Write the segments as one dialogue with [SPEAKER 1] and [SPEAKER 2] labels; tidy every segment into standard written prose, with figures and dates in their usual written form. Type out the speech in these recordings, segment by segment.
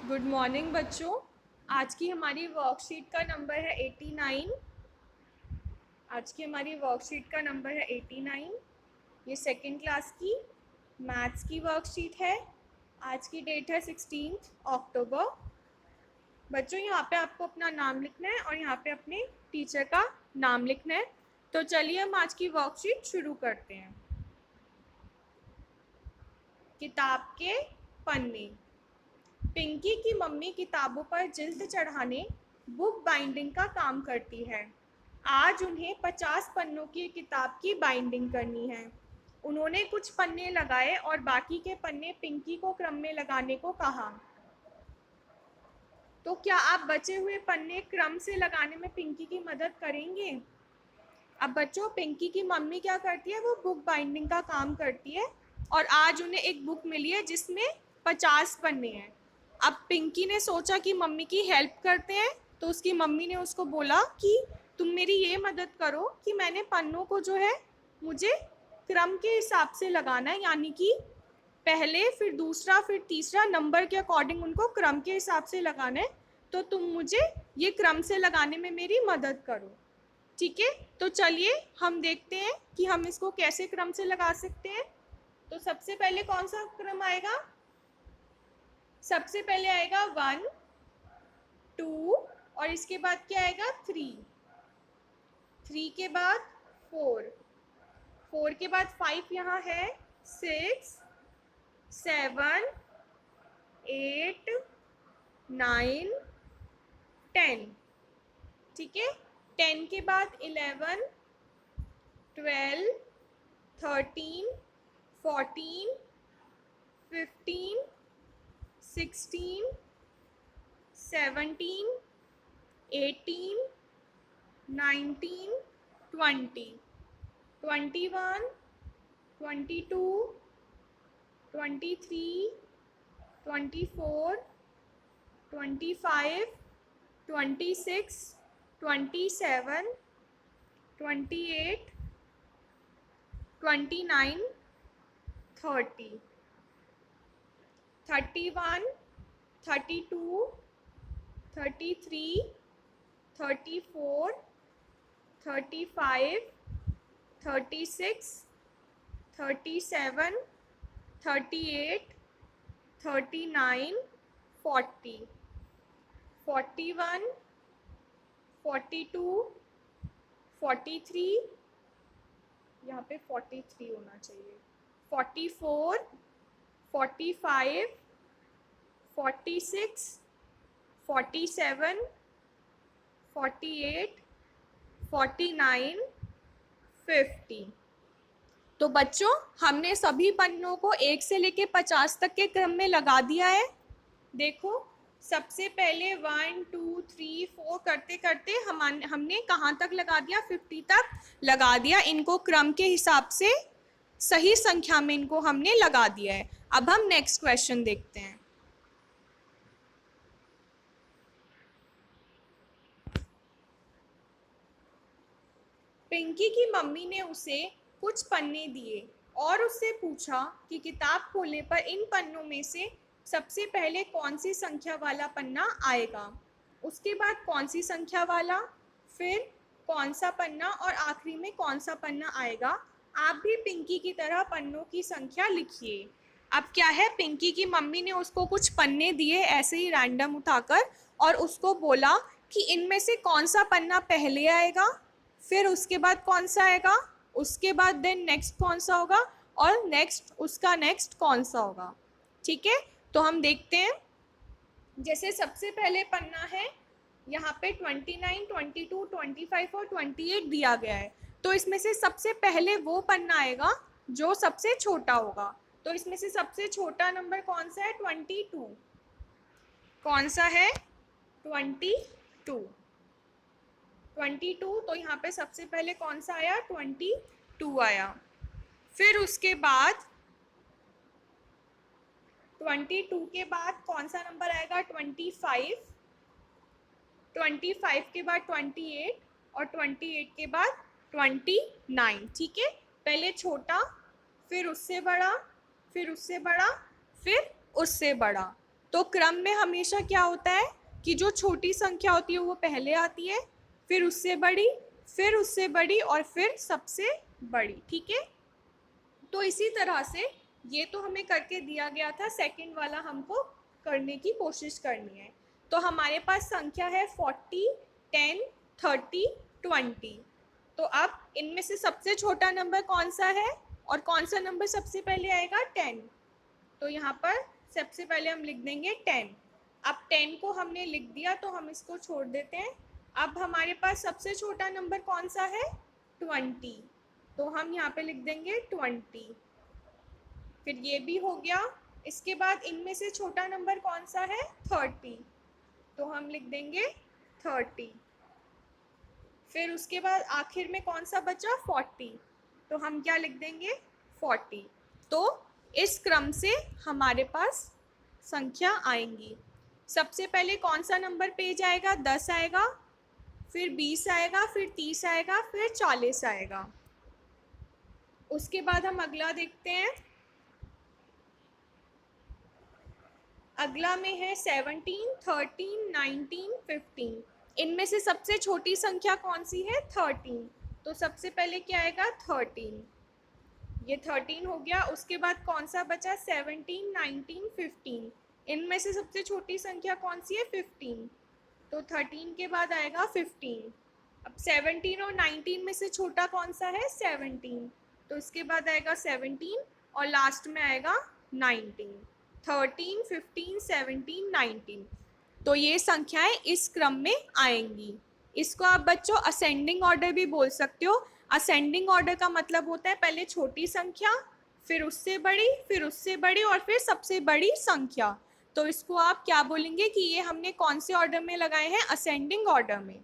[SPEAKER 1] Good morning बच्चों। आज की हमारी वर्कशीट का नंबर है 89। आज की हमारी वर्कशीट का नंबर है 89। ये सेकेंड क्लास की मैथ्स की वर्कशीट है। आज की डेट है 16 अक्टूबर। बच्चों यहाँ पे आपको अपना नाम लिखना है और यहाँ पे अपने टीचर का नाम लिखना है। तो चलिए हम आज की वर्कशीट शुरू करते हैं। किताब के पन्ने। पिंकी की मम्मी किताबों पर जिल्द चढ़ाने बुक बाइंडिंग का काम करती है। आज उन्हें 50 पन्नों की किताब की बाइंडिंग करनी है। उन्होंने कुछ पन्ने लगाए और बाकी के पन्ने पिंकी को क्रम में लगाने को कहा। तो क्या आप बचे हुए पन्ने क्रम से लगाने में पिंकी की मदद करेंगे? अब बच्चों, पिंकी की मम्मी क्या करती है, वो बुक बाइंडिंग का काम करती है और आज उन्हें एक बुक मिली है जिसमें 50 पन्ने हैं। अब पिंकी ने सोचा कि मम्मी की हेल्प करते हैं, तो उसकी मम्मी ने उसको बोला कि तुम मेरी ये मदद करो कि मैंने पन्नों को जो है मुझे क्रम के हिसाब से लगाना है, यानी कि पहले फिर दूसरा फिर तीसरा नंबर के अकॉर्डिंग उनको क्रम के हिसाब से लगाना है। तो तुम मुझे ये क्रम से लगाने में मेरी मदद करो। ठीक है, तो चलिए हम देखते हैं कि हम इसको कैसे क्रम से लगा सकते हैं। तो सबसे पहले कौन सा क्रम आएगा? सबसे पहले आएगा 1, 2 और इसके बाद क्या आएगा 3, 3 के बाद 4, 4 के बाद 5 यहाँ है, 6, 7, 8, 9, 10। ठीक है, 10 के बाद 11, 12, 13, 14, 15, 16, 17, 18, 19, 20, 21, 22, 23, 24, 25, 26, 27, 28, 29, 30, 31, 32, 33, 34, 35, 36, 37, 38, 39, 40, 41, 42, 43, यहाँ पे 43 होना चाहिए, 44, 45, 46, 47, 48, 49, 50। तो बच्चों, हमने सभी पन्नों को 1 से लेके 50 तक के क्रम में लगा दिया है। देखो, सबसे पहले 1, 2, 3, 4 करते करते हमने कहाँ तक लगा दिया? 50 तक लगा दिया। इनको क्रम के हिसाब से सही संख्या में इनको हमने लगा दिया है। अब हम नेक्स्ट क्वेश्चन देखते हैं। पिंकी की मम्मी ने उसे कुछ पन्ने दिए और उससे पूछा कि किताब खोलने पर इन पन्नों में से सबसे पहले कौन सी संख्या वाला पन्ना आएगा, उसके बाद कौन सी संख्या वाला, फिर कौन सा पन्ना और आखिरी में कौन सा पन्ना आएगा। आप भी पिंकी की तरह पन्नों की संख्या लिखिए। अब क्या है, पिंकी की मम्मी ने उसको कुछ पन्ने दिए ऐसे ही रैंडम उठाकर और उसको बोला कि इनमें से कौन सा पन्ना पहले आएगा, फिर उसके बाद कौन सा आएगा, उसके बाद देन नेक्स्ट कौन सा होगा और नेक्स्ट उसका नेक्स्ट कौन सा होगा। ठीक है, तो हम देखते हैं। जैसे सबसे पहले पन्ना है यहाँ पे 29, 22, 25 और 28 दिया गया है। तो इसमें से सबसे पहले वो पन्ना आएगा जो सबसे छोटा होगा। तो इसमें से सबसे छोटा नंबर कौन सा है? 22। कौन सा है? 22। 22, तो यहाँ पे सबसे पहले कौन सा आया? 22 आया। फिर उसके बाद 22 के बाद कौन सा नंबर आएगा? 25। 25 के बाद 28 और 28 के बाद 29। ठीक है, पहले छोटा, फिर उससे बड़ा, फिर उससे बड़ा, फिर उससे बड़ा। तो क्रम में हमेशा क्या होता है कि जो छोटी संख्या होती है वो पहले आती है, फिर उससे बड़ी, फिर उससे बड़ी और फिर सबसे बड़ी। ठीक है, तो इसी तरह से ये तो हमें करके दिया गया था, सेकंड वाला हमको करने की कोशिश करनी है। तो हमारे पास संख्या है 40, 10, 30, 20। तो अब इनमें से सबसे छोटा नंबर कौन सा है और कौन सा नंबर सबसे पहले आएगा? 10। तो यहाँ पर सबसे पहले हम लिख देंगे 10। अब 10 को हमने लिख दिया तो हम इसको छोड़ देते हैं। अब हमारे पास सबसे छोटा नंबर कौन सा है? 20। तो हम यहाँ पे लिख देंगे 20। फिर ये भी हो गया। इसके बाद इनमें से छोटा नंबर कौन सा है? 30। तो हम लिख देंगे 30। फिर उसके बाद आखिर में कौन सा बचा? 40। तो हम क्या लिख देंगे? 40। तो इस क्रम से हमारे पास संख्या आएंगी। सबसे पहले कौन सा नंबर पेज आएगा? 10 आएगा, फिर 20 आएगा, फिर 30 आएगा, फिर 40 आएगा। उसके बाद हम अगला देखते हैं। अगला में है 17, 13, 19, 15। इनमें से सबसे छोटी संख्या कौन सी है? 13। तो सबसे पहले क्या आएगा? 13। ये 13 हो गया। उसके बाद कौन सा बचा? 17, 19, 15। इनमें से सबसे छोटी संख्या कौन सी है? 15। तो 13 के बाद आएगा 15। अब 17 और 19 में से छोटा कौन सा है? 17। तो इसके बाद आएगा 17 और लास्ट में आएगा 19। 13, 15, 17, 19। तो ये संख्याएं इस क्रम में आएंगी। इसको आप बच्चों असेंडिंग ऑर्डर भी बोल सकते हो। असेंडिंग ऑर्डर का मतलब होता है पहले छोटी संख्या, फिर उससे बड़ी, फिर उससे बड़ी और फिर सबसे बड़ी संख्या। तो इसको आप क्या बोलेंगे कि ये हमने कौन से ऑर्डर में लगाए हैं? असेंडिंग ऑर्डर में।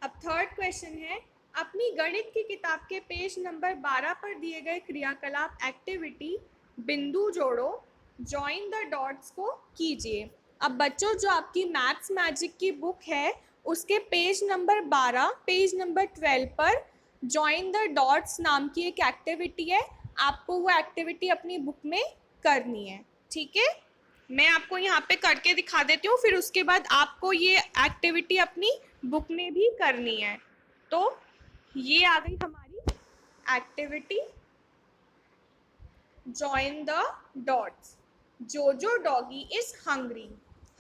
[SPEAKER 1] अब थर्ड क्वेश्चन है, अपनी गणित की किताब के पेज नंबर 12 पर दिए गए क्रियाकलाप एक्टिविटी बिंदु जोड़ो, जॉइन द डॉट्स को कीजिए। अब बच्चों जो आपकी मैथ्स मैजिक की बुक है उसके पेज नंबर 12, पेज नंबर 12 पर जॉइन द डॉट्स नाम की एक एक्टिविटी है। आपको वो एक्टिविटी अपनी बुक में करनी है। ठीक है, मैं आपको यहाँ पे करके दिखा देती हूँ, फिर उसके बाद आपको ये एक्टिविटी अपनी बुक में भी करनी है। तो ये आ गई हमारी एक्टिविटी, जॉइन द डॉट्स। जोजो डॉगी इज हंग्री।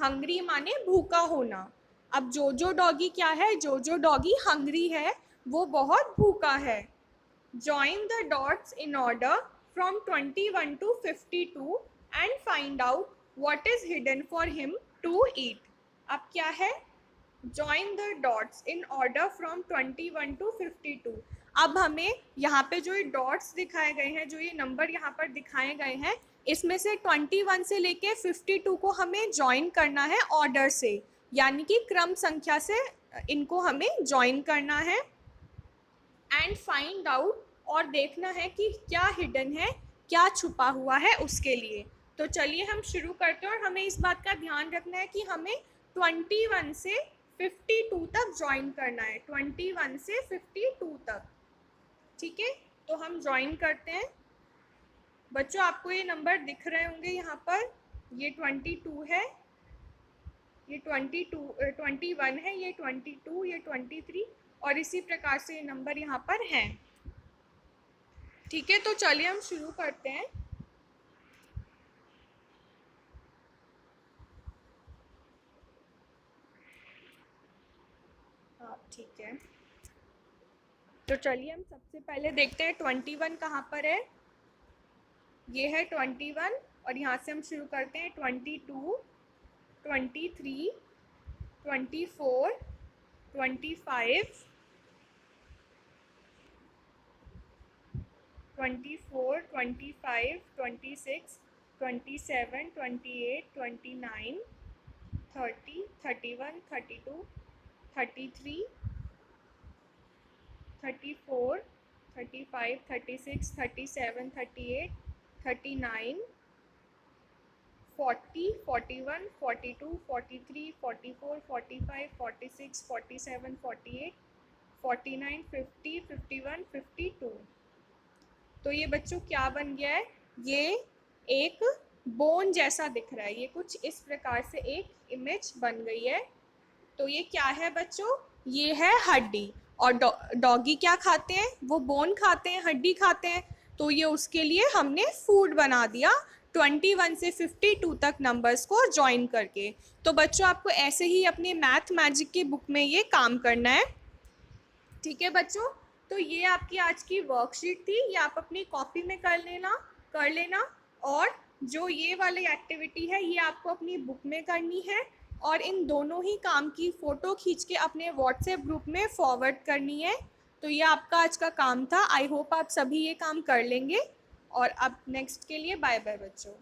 [SPEAKER 1] हंग्री माने भूखा होना। अब जोजो डॉगी क्या है? जोजो डॉगी हंग्री है, वो बहुत भूखा है। Join the dots in order from 21 to 52 and find out what is hidden for him to eat. अब क्या है? Join the dots in order from 21 to 52। अब हमें यहाँ पे जो ये डॉट्स दिखाए गए हैं, जो ये नंबर यहाँ पर दिखाए गए हैं, इसमें से 21 से लेके 52 को हमें ज्वाइन करना है ऑर्डर से, यानी कि क्रम संख्या से इनको हमें ज्वाइन करना है। एंड फाइंड आउट, और देखना है कि क्या हिडन है, क्या छुपा हुआ है उसके लिए। तो चलिए हम शुरू करते हैं। और हमें इस बात का ध्यान रखना है कि हमें 21 से 52 तक ज्वाइन करना है, 21 से 52 तक। ठीक है, तो हम ज्वाइन करते हैं। बच्चों आपको ये नंबर दिख रहे होंगे यहाँ पर, ये 22 है, ये 21 है, ये 22, ये 23 और इसी प्रकार से ये नंबर यहाँ पर हैं। ठीक है, तो चलिए हम शुरू करते हैं। हाँ ठीक है, तो चलिए हम सबसे पहले देखते हैं 21 कहाँ पर है। ये है 21 और यहाँ से हम शुरू करते हैं 22, 23, 24, 25, 24, 25, 26, 27, 28, 29, 30, 31, 32, 33, 34, 35, 36, 37, 38, 39, 40, 41, 42, 43, 44, 45, 46, 47, 48, 49, 50, 51, 52। तो ये बच्चों क्या बन गया है? ये एक बोन जैसा दिख रहा है, ये कुछ इस प्रकार से एक इमेज बन गई है। तो ये क्या है बच्चों, ये है हड्डी। और डॉगी क्या खाते हैं, वो बोन खाते हैं, हड्डी खाते हैं। तो ये उसके लिए हमने फूड बना दिया 21 से 52 तक नंबर्स को ज्वाइन करके। तो बच्चों आपको ऐसे ही अपने मैथ मैजिक की बुक में ये काम करना है। ठीक है बच्चों, तो ये आपकी आज की वर्कशीट थी, ये आप अपनी कॉपी में कर लेना। और जो ये वाली एक्टिविटी है ये आपको अपनी बुक में करनी है, और इन दोनों ही काम की फ़ोटो खींच के अपने व्हाट्सएप ग्रुप में फॉरवर्ड करनी है। तो ये आपका आज का काम था। आई होप आप सभी ये काम कर लेंगे। और अब नेक्स्ट के लिए बाय बाय बच्चों।